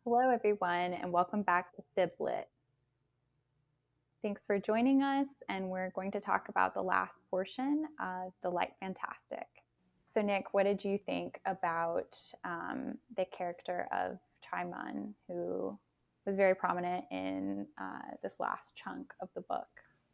Hello, everyone, and welcome back to Sib Lit. Thanks for joining us, and we're going to talk about the last portion of The Light Fantastic. So, Nick, what did you think about the character of Trimon, who was very prominent in this last chunk of the book?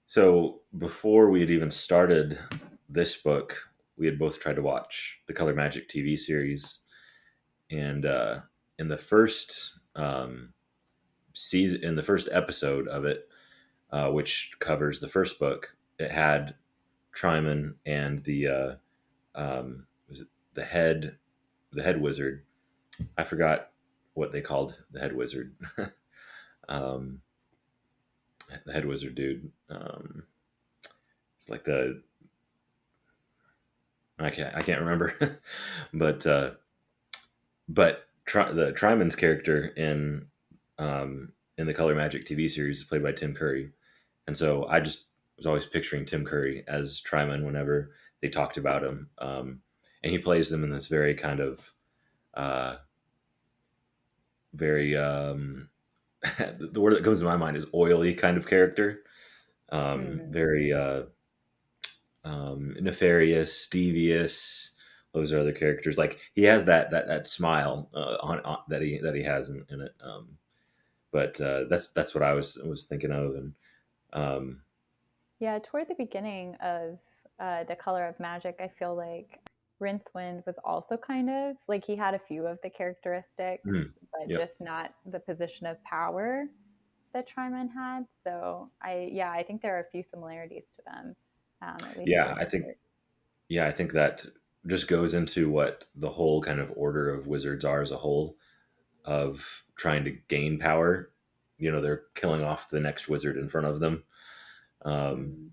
So before we had even started this book, we had both tried to watch the Color Magic TV series, and in the first season, in the first episode of it, which covers the first book, it had Tryman and was it the head wizard. I forgot what they called the head wizard. um, the head wizard dude. It's like the I can't remember, but the Tryman's character in the Color Magic TV series is played by Tim Curry, and so I just was always picturing Tim Curry as Tryman whenever they talked about him, and he plays them in this very kind of uh, very the word that comes to my mind is oily kind of character, Mm. very nefarious, devious. Those are other characters. Like he has that smile on that he has in it. But that's what I was thinking of, and um, Yeah, toward the beginning of The Color of Magic, I feel like Rincewind was also kind of like he had a few of the characteristics, but yep, just not the position of power that Tryman had. So I think there are a few similarities to them, at least yeah, for I the think art. yeah, I think that just goes into what the whole kind of order of wizards are as a whole of trying to gain power. They're killing off the next wizard in front of them, um, Mm.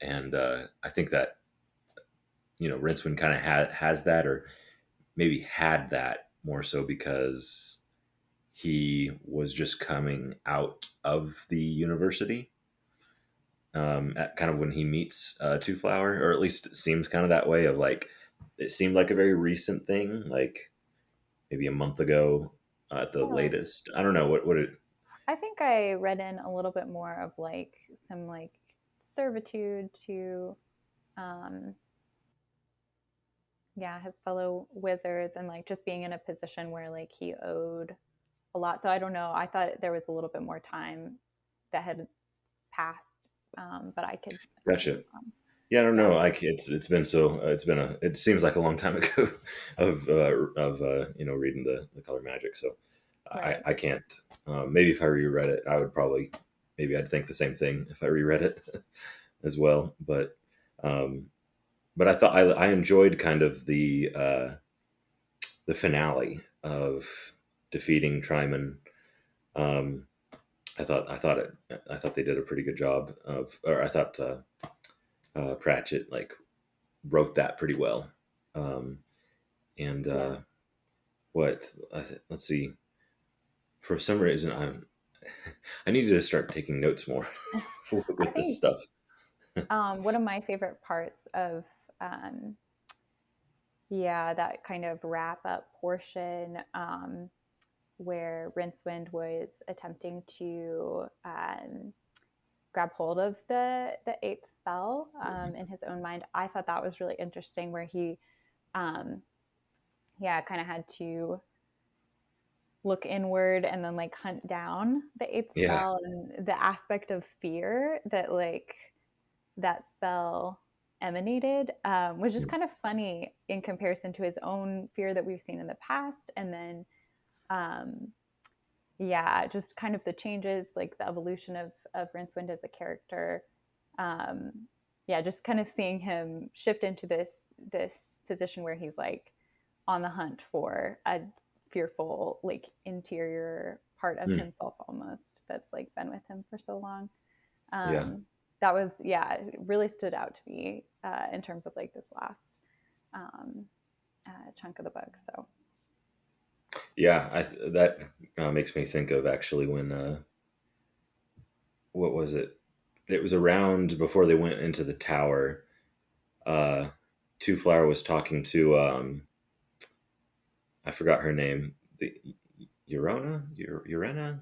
and I think that Rincewind kind of has that, or maybe had that more so because he was just coming out of the university at kind of when he meets Two Flower, or at least it seems kind of that way. Of like, it seemed like a very recent thing, like maybe a month ago at the Oh, latest. I don't know what it. I think I read in a little bit more of like some like servitude to um, yeah, his fellow wizards and like just being in a position where like he owed a lot. So I don't know. I thought there was a little bit more time that had passed, but I could be Gotcha. wrong. Yeah, I don't Yeah, know. Like it's been so it seems like a long time ago of reading the Color Magic. So right. I can't. Maybe if I reread it, I would probably maybe I'd think the same thing if I reread it as well. Um, but I thought I enjoyed kind of the finale of defeating Tryman. Um, I thought they did a pretty good job of, or I thought Pratchett like wrote that pretty well. Um, and Yeah. let's see. For some reason, I need to start taking notes more I with this think stuff. one of my favorite parts of um, yeah, that kind of wrap up portion where Rincewind was attempting to grab hold of the eighth spell in his own mind. I thought that was really interesting, where he, um, yeah, kind of had to look inward and then like hunt down the eighth Yeah. spell, and the aspect of fear that like that spell emanated was just kind of funny in comparison to his own fear that we've seen in the past, and then um, yeah, just kind of the changes, like the evolution of Rincewind as a character. Um, yeah, just kind of seeing him shift into this position where he's like on the hunt for a fearful, like interior part of Hmm. himself almost that's like been with him for so long. Yeah. That was yeah, it really stood out to me in terms of like this last um, chunk of the book. So Yeah. That makes me think of actually when what was it? It was around before they went into the tower. Uh, Two Flower was talking to I forgot her name. The Urena,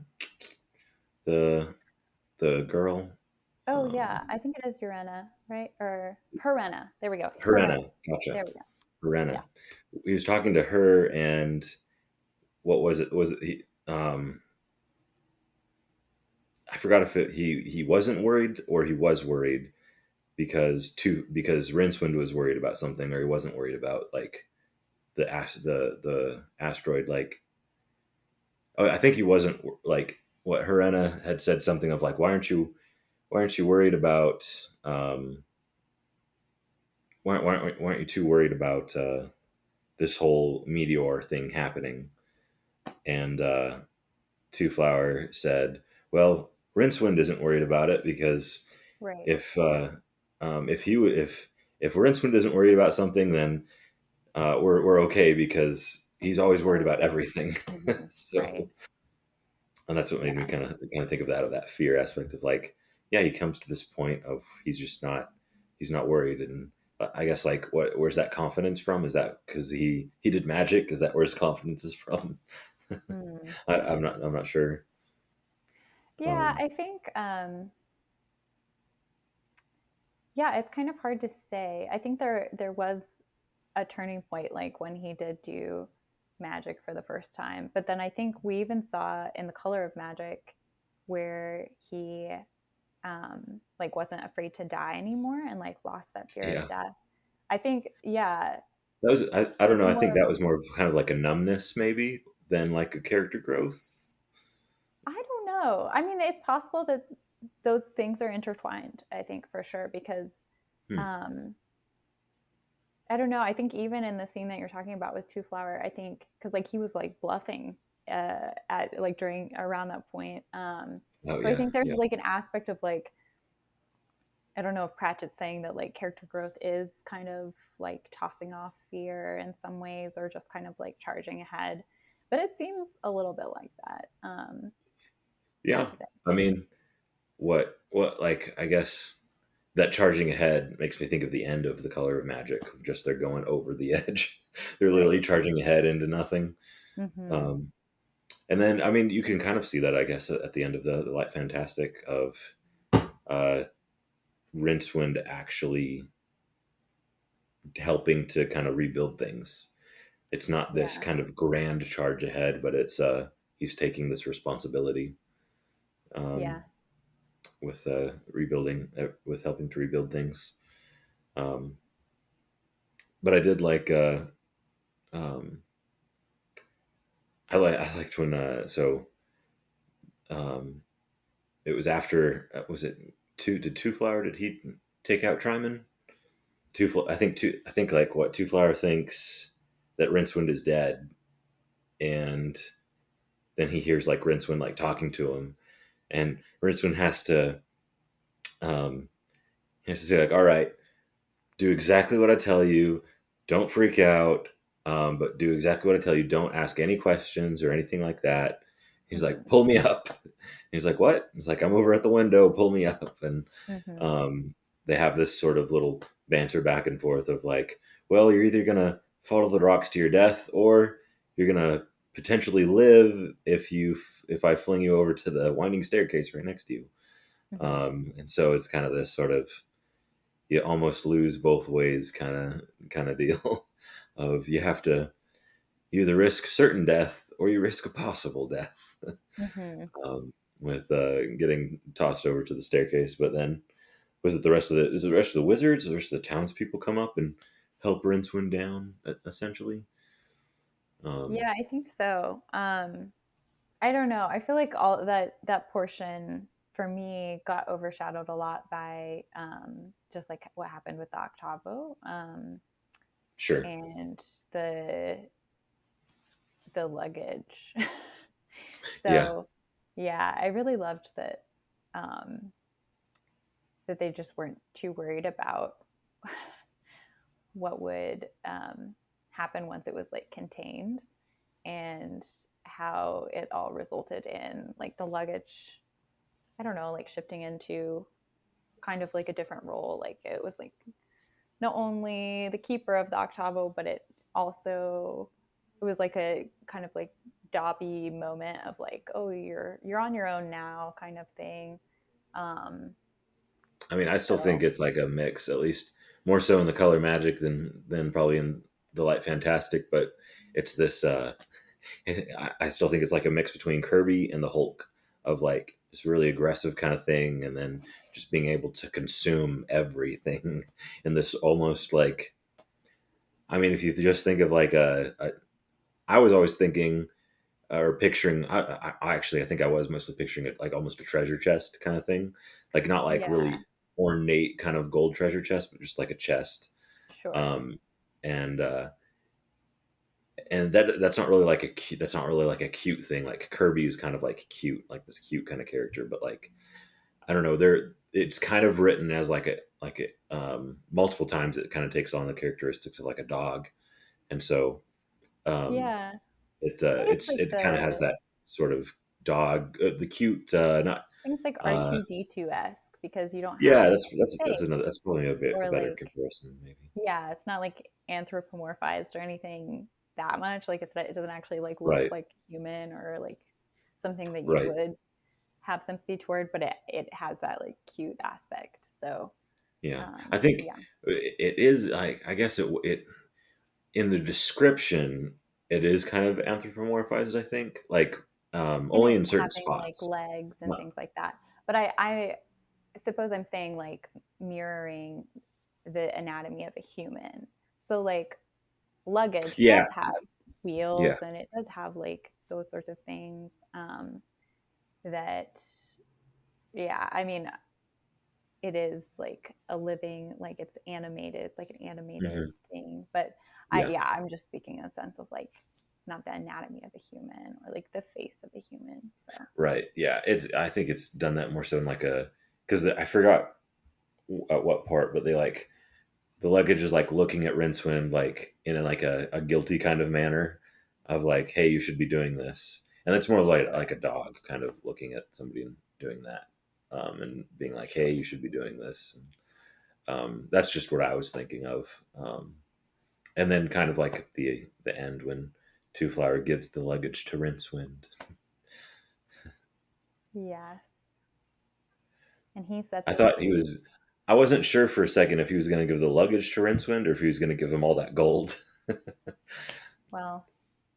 the the girl, Oh um, yeah, I think it is Urena, right? Or Perena. There we go. Perena. Herena. Gotcha, There we go. Herena. Yeah. He was talking to her, and what was it? Was it I forgot if he wasn't worried or he was worried because Rincewind was worried about something, or he wasn't worried about like the asteroid. Like, oh, I think he wasn't like what Herena had said something of like, why aren't you worried about why aren't you too worried about this whole meteor thing happening? And Two Flower said, well, Rincewind isn't worried about it because Right. if if Rincewind isn't worried about something, then we're okay because he's always worried about everything. Right. So, and that's what made me Yeah. kind of think of that fear aspect of like, yeah, he comes to this point of he's not worried. And I guess like where's that confidence from? Is that because he did magic? Is that where his confidence is from? Hmm. I'm not sure. Yeah, um I think yeah, it's kind of hard to say. I think there was a turning point like when he did do magic for the first time. But then I think we even saw in The Color of Magic where he like wasn't afraid to die anymore and like lost that fear of yeah, death. I think yeah, that was I don't it's know, I think more of that was more of kind of like a numbness maybe than like a character growth. I don't know. I mean, it's possible that those things are intertwined, I think for sure because Hmm. um I don't know. I think even in the scene that you're talking about with Two Flower, I think because like he was like bluffing at like during around that point. Oh So I yeah, think there's yeah, like an aspect of like I don't know if Pratchett's saying that like character growth is kind of like tossing off fear in some ways or just kind of like charging ahead, but it seems a little bit like that. Hard yeah. to say. I mean, what like I guess that charging ahead makes me think of the end of The Color of Magic, of just they're going over the edge. They're literally Right. charging ahead into nothing. Mm-hmm. um and then I mean you can kind of see that I guess at the end of the Light Fantastic of uh Rincewind actually helping to kind of rebuild things. It's not this Yeah. kind of grand charge ahead, but it's he's taking this responsibility, Yeah. um, with rebuilding, with helping to rebuild things. Um, but I did like um, I liked when um, it was after was it Two Flower, did he take out Tryman? I think like what Two Flower thinks that Rincewind is dead, and then he hears like Rincewind like talking to him, and Rincewind um, has to say like, all right, do exactly what I tell you. Don't freak out, but do exactly what I tell you. Don't ask any questions or anything like that. He's like, Mm-hmm. pull me up. He's like, what? He's like, I'm over at the window. Pull me up. And Mm-hmm. um, they have this sort of little banter back and forth of like, well, you're either gonna fall to the rocks to your death, or you're gonna potentially live if I fling you over to the winding staircase right next to you. Mm-hmm. And so it's kind of this sort of you almost lose both ways kind of deal of you either risk certain death or you risk a possible death. Mm-hmm. With getting tossed over to the staircase. But then was it the rest of the is it the rest of the wizards, the rest of the townspeople come up and help Rincewind down essentially? um Yeah, I think so. I don't know. I feel like all that portion for me got overshadowed a lot by just like what happened with the octavo sure. and the the luggage. Yeah, So yeah, I really loved that um, that they just weren't too worried about what would happen once it was like contained and how it all resulted in like the luggage I don't know, like shifting into kind of like a different role. Like it was like not only the keeper of the octavo, but it also it was like a kind of like Dobby moment of like, oh, you're on your own now, kind of thing. Um, I mean, I still think so it's like a mix, at least more so in the color magic than probably in the light fantastic. But it's this. I still think it's like a mix between Kirby and the Hulk, of like this really aggressive kind of thing, and then just being able to consume everything in this almost like. I mean, if you just think of like I was always thinking or picturing. I actually I think I was mostly picturing it like almost a treasure chest kind of thing, like not like yeah, really ornate kind of gold treasure chest, but just like a chest. sure. Um, and and that's not really like a cute, that's not really like a cute thing. Like Kirby is kind of like cute, like this cute kind of character, but like I don't know, there it's kind of written as like a multiple times it kind of takes on the characteristics of like a dog, and so um, Yeah, I think it's it's like it kind of has the that sort of dog, the cute, not I think it's like uh, R2D2 esque because you don't have yeah, like that's face another that's probably a or better like comparison maybe. yeah, it's not like anthropomorphized or anything that much. Like it doesn't actually like look Right, like human or like something that you right, would have sympathy toward, but it has that like cute aspect. So yeah. I think yeah, it is like I guess it in the description it is kind of anthropomorphized. I think like in only it in certain having like spots. legs and Not, things like that. But I suppose I'm saying like mirroring the anatomy of a human. So like luggage yeah, does have wheels yeah, and it does have like those sorts of things that yeah, I mean it is like a living like it's animated, it's like an animated hmm, thing. But I yeah. yeah, I'm just speaking in a sense of like not the anatomy of a human or like the face of a human. So Right. Yeah. It's. I think it's done that more so in like a because I forgot at what part, but they like the luggage is like looking at Rincewind like in like a guilty kind of manner of like, hey, you should be doing this, and it's more sure, like a dog kind of looking at somebody and doing that, and being like, hey, sure. you should be doing this. That's just what I was thinking of, and then kind of like at the end when Two Flower gives the luggage to Rincewind. Yes. And he sets I it thought he free. was. I wasn't sure for a second if he was going to give the luggage to Rincewind or if he was going to give him all that gold. Well,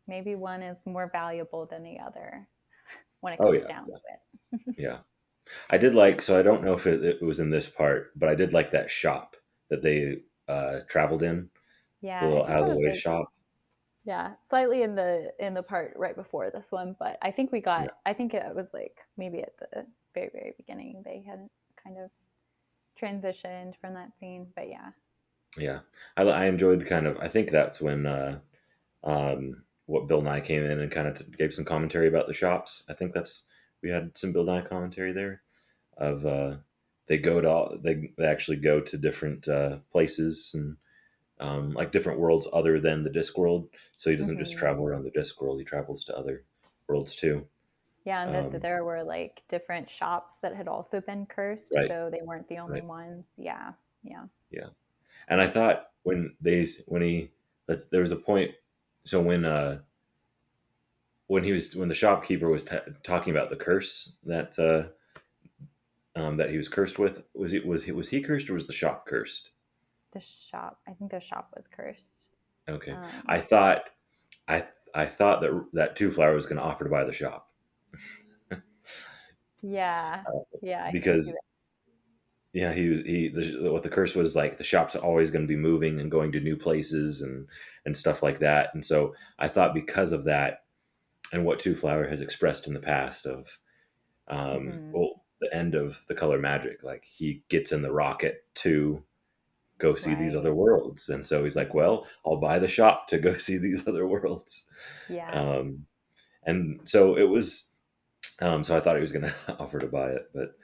maybe one is more valuable than the other when it Oh comes yeah, down yeah, to it. yeah. I did like. So I don't know if it was in this part, but I did like that shop that they traveled in, the Yeah, I little think out of that the was way like shop. yeah, slightly in the part right before this one, but I think we Yeah, got I think it was like maybe at the very beginning they had kind of transitioned from that scene, but yeah. yeah. I enjoyed kind of. I think that's when what Bill Nye came in and kind of gave some commentary about the shops. I think that's we had some Bill Nye commentary there of they go to they actually go to different places and like different worlds other than the Discworld. So he doesn't just Hmm. travel around the Discworld; he travels to other worlds too. Yeah, and that Um, there were like different shops that had also been cursed, right, so they weren't the only right, ones. Yeah, yeah. yeah. And I thought when he there was a point. So when the shopkeeper was talking about the curse that he was cursed with, was he cursed or was the shop cursed? The shop, I think the shop was cursed. Okay, Um, I thought I I thought that Two Flower was going to offer to buy the shop yeah, yeah, I could see because that. yeah, what the curse was like the shop's always going to be moving and going to new places and stuff like that. And so I thought because of that and what Two Flower has expressed in the past of Hmm. well the end of the color magic, like he gets in the rocket to go see these Right. other worlds, and so he's like, Hmm. well, I'll buy the shop to go see these other worlds. Yeah. Um, and so it was so I thought he was going to offer to buy it, but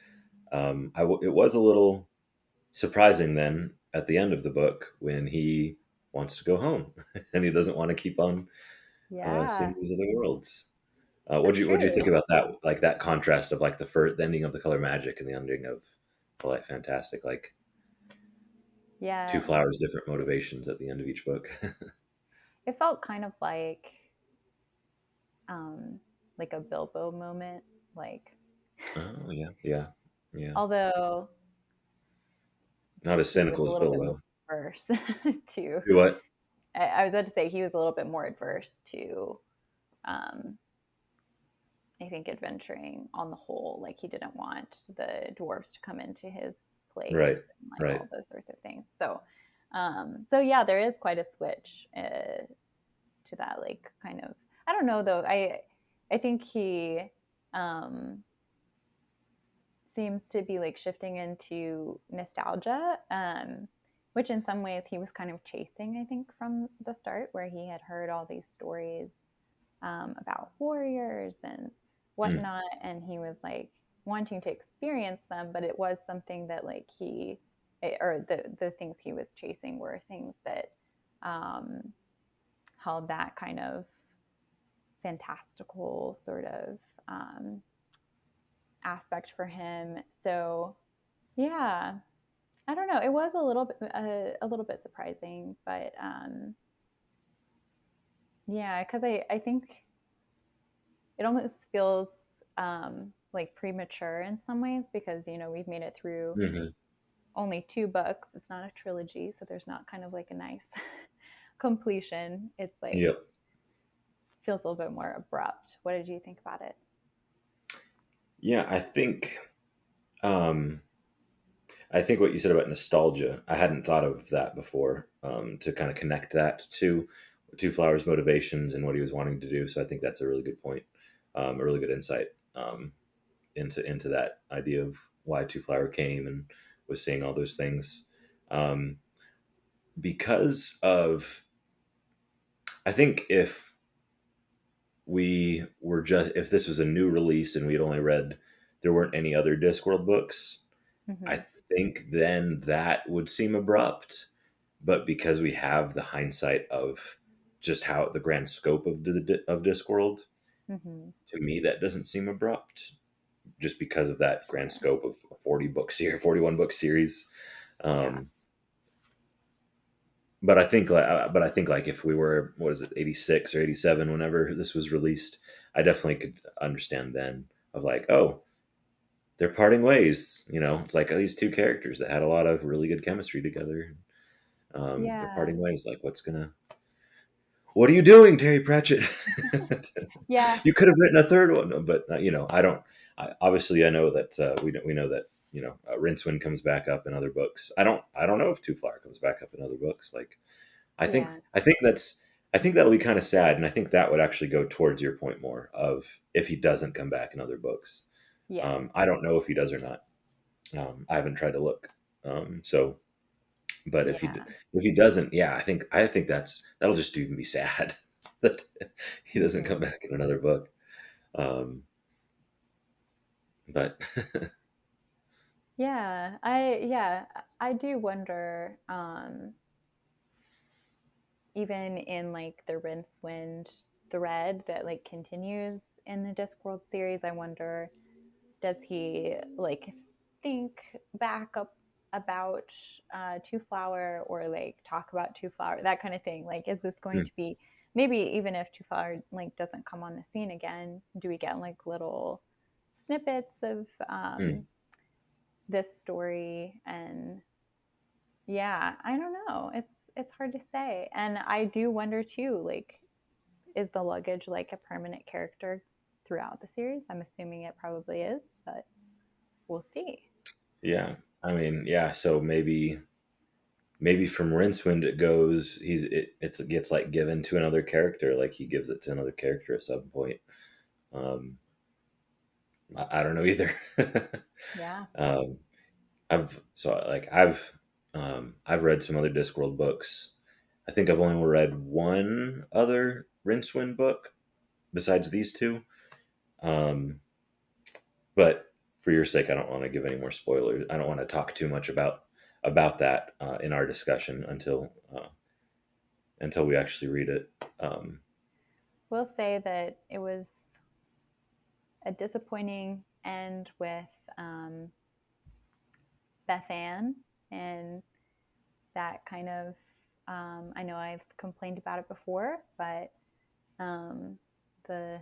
it was a little surprising then at the end of the book when he wants to go home and he doesn't want to keep on seeing Yeah. these other worlds. That's What do you think true. about that? Like that contrast of like the ending of the color magic and the ending of the light fantastic, like Two Yeah. Flowers, different motivations at the end of each book. It felt kind of like um, like a Bilbo moment. Like, Oh yeah, yeah, yeah. although Not as he was cynical a as little bit more Bilbo. adverse to. Do what? I was about to say he was a little bit more adverse to, um, I think, adventuring on the whole. Like he didn't want the dwarves to come into his place Right, and like right. all those sorts of things. So, so yeah, there is quite a switch to that. Like kind of, I don't know though. I think he um, seems to be like shifting into nostalgia, which in some ways he was kind of chasing, I think, from the start, where he had heard all these stories about warriors and Mm, whatnot, and he was like wanting to experience them, but it was something that like or the things he was chasing were things that um, held that kind of fantastical sort of um, aspect for him. So yeah, I don't know. It was a little bit surprising, but yeah, because I think it almost feels like premature in some ways because we've made it through hmm. only 2 books. It's not a trilogy, so there's not kind of like a nice completion. It's like Yep. feels a little bit more abrupt. What did you think about it? Yeah, um, I think what you said about nostalgia, I hadn't thought of that before. To kind of connect that to Two Flowers' motivations and what he was wanting to do. So I think that's a really good point, a really good insight into that idea of why Two Flower came and was saying all those things. Um, because of, I think if this was a new release and we had only read, there weren't any other Discworld books, Mm-hmm. I think then that would seem abrupt. But because we have the hindsight of just how the grand scope of Discworld, Mm-hmm. to me that doesn't seem abrupt. Just because of that grand Sure. scope of a 41 book series. Yeah. Um, but I think like if we were, what is it, 86 or 87 whenever this was released, I definitely could understand then of like, oh, they're parting ways. It's like these two characters that had a lot of really good chemistry together. They're Yeah. parting ways. Like, what are you doing, Terry Pratchett? Yeah. You could have written a third one, but I don't. Obviously, I know that we know that Rincewind comes back up in other books. I don't know if Two Flower comes back up in other books. Like, Yeah. I think that'll be kind of sad, and I think that would actually go towards your point more of if he doesn't come back in other books. Yes. I don't know if he does or not. I haven't tried to look. So, but Yeah. if he doesn't, yeah, I think that'll just even be sad that he doesn't come Mm-hmm. back in another book. Um, but Yeah, I do wonder, even in like the Rincewind thread that like continues in the Discworld series, I wonder, does he like think back up about Two Flower or like talk about Two Flower, that kind of thing? Like, is this going mm, to be, maybe even if Two Flower like doesn't come on the scene again, do we get like little snippets of mm, this story? And yeah, I don't know. It's hard to say. And I do wonder too, like, is the luggage like a permanent character throughout the series? I'm assuming it probably is, but we'll see. yeah, I mean, yeah. So maybe from Rincewind it goes. It gets like given to another character. Like he gives it to another character at some point. Um, I don't know either. Yeah. um, I've read some other Discworld books. I think I've only read one other Rincewind book besides these two. Um, but for your sake, I don't want to give any more spoilers. I don't want to talk too much about that in our discussion until we actually read it. Um, We'll say that it was a disappointing end with um, Beth Ann, and that kind of, I know I've complained about it before, but um, the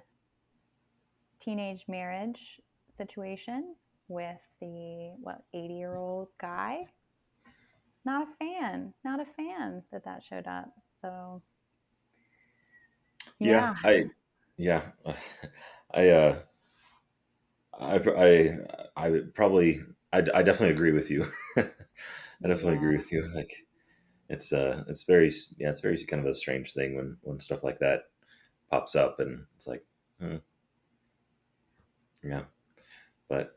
teenage marriage situation with the 80-year-old guy. Not a fan. Not a fan that showed up. So Yeah, yeah, yeah, I, I, I would probably, I definitely agree with you. I definitely yeah. agree with you. Like, it's very, yeah, it's very kind of a strange thing when stuff like that pops up, and it's like, hmm, yeah, but,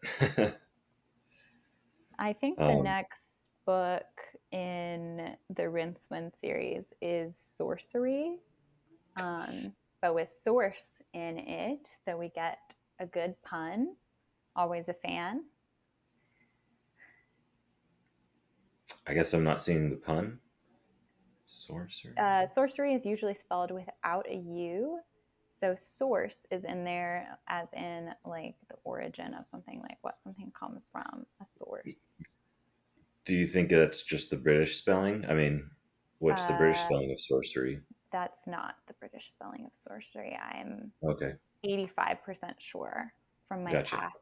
I think the um, next book in the Rincewind series is Sorcery, but with source in it. So we get a good pun. Always a fan. I guess I'm not seeing the pun. Sorcery. Sorcery is usually spelled without a U. So source is in there as in like the origin of something, like what something comes from, a source. Do you think that's just the British spelling? I mean, what's the British Uh, spelling of sorcery? that's not the British spelling of sorcery. I'm Okay, 85% sure from my gotcha. past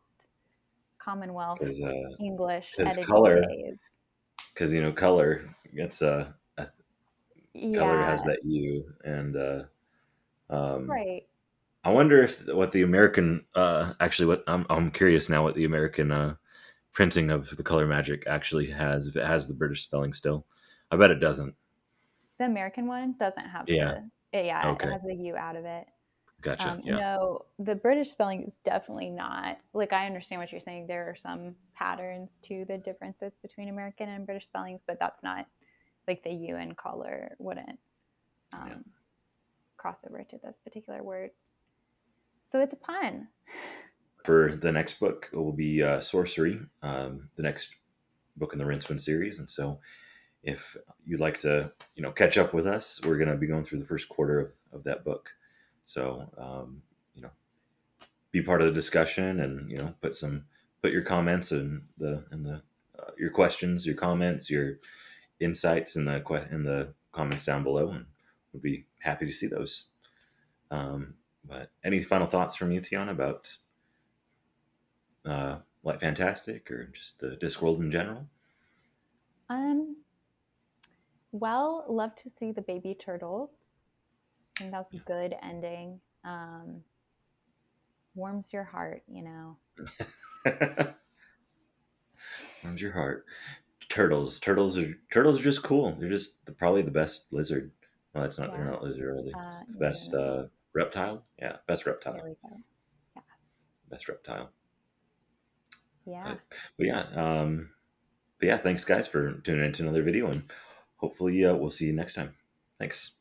Commonwealth Because English because editing color, days. because color, it's a color Yeah, has that U, and um, right. I wonder if what the American actually, what I'm curious now what the American printing of the color magic actually has, if it has the British spelling still. I bet it doesn't. The American one doesn't have Yeah. the, yeah, it Okay. has the U out of it. Gotcha. Yeah. No, the British spelling is definitely not, like, I understand what you're saying. There are some patterns to the differences between American and British spellings, but that's not like the U in color wouldn't Yeah. um, cross over to this particular word. So it's a pun. For the next book, it will be Sorcery, the next book in the Rincewind series, and so if you'd like to, catch up with us, we're going to be going through the first quarter of that book. So, be part of the discussion, and put your comments and the your questions, your comments, your insights in the comments down below, and we'll be happy to see those. But any final thoughts from you, Tiana, about Light Fantastic or just the Discworld in general? Um, well, love to see the baby turtles. I think that's a good ending. Warms your heart, you know. Warms your heart. Turtles are just cool. They're just probably the best lizard. Well, that's not. They're Yeah. not lizard really. It's the No, no, best no, no. reptile. Yeah, best There reptile. we go. Yeah. Best reptile. Yeah. But yeah. But yeah. Thanks, guys, for tuning into another video, and hopefully we'll see you next time. Thanks.